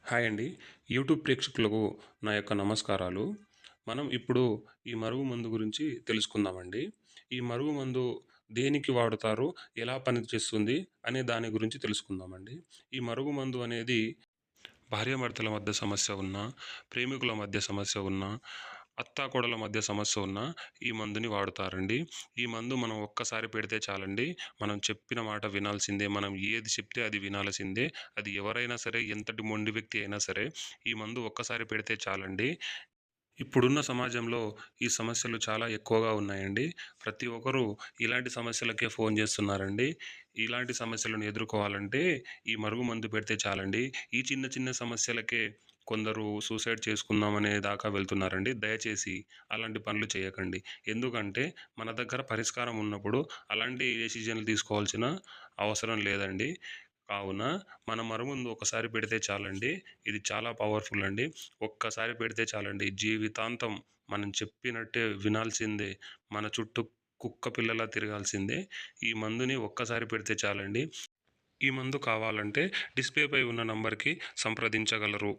Hi అండి. YouTube ప్రేక్షకులకు నా యొక్క నమస్కారాలు. మనం ఇప్పుడు ఈ మరుగుమందు గురించి తెలుసుకుందామండి. ఈ మరుగుమందు దేనికి వాడుతారు? ఎలా పనిచేస్తుంది? అనే దాని గురించి తెలుసుకుందామండి. ఈ మరుగుమందు అనేది భార్యాభర్తల మధ్య సమస్య ఉన్నా, ప్రేమికుల మధ్య సమస్య ఉన్నా, అత్తాకోడళ్ళ మధ్య సమస్య ఉన్నా ఈ మందుని వాడుతారండి. ఈ మందు మనం ఒక్కసారి పెడితే చాలండి. మనం చెప్పిన మాట వినాల్సిందే. మనం ఏది చెప్తే అది వినాల్సిందే. అది ఎవరైనా సరే, ఎంతటి మొండి వ్యక్తి అయినా సరే, ఈ మందు ఒక్కసారి పెడితే చాలండి. ఇప్పుడున్న సమాజంలో ఈ సమస్యలు చాలా ఎక్కువగా ఉన్నాయండి. ప్రతి ఒక్కరు ఇలాంటి సమస్యలకే ఫోన్ చేస్తున్నారండి. ఇలాంటి సమస్యలను ఎదుర్కోవాలంటే ఈ మరుగుమందు పెడితే చాలండి. ఈ చిన్న చిన్న సమస్యలకే కొందరు సూసైడ్ చేసుకుందామనే దాకా వెళ్తున్నారండి. దయచేసి అలాంటి పనులు చేయకండి. ఎందుకంటే మన దగ్గర పరిష్కారం ఉన్నప్పుడు అలాంటి డెసిషన్‌లు తీసుకోవాల్సిన అవసరం లేదండి. కావున మన మరుగుమందు ఒకసారి పెడితే చాలండి. ఇది చాలా పవర్‌ఫుల్ అండి. ఒక్కసారి పెడితే చాలండి. జీవితాంతం మనం చెప్పినట్టే వినాల్సిందే. మన చుట్టూ కుక్క పిల్లలా తిరగాల్సిందే. ఈ మందుని ఒక్కసారి పెడితే చాలండి. ఈ మందు కావాలంటే డిస్‌ప్లేపై ఉన్న నంబర్‌కి సంప్రదించగలరు.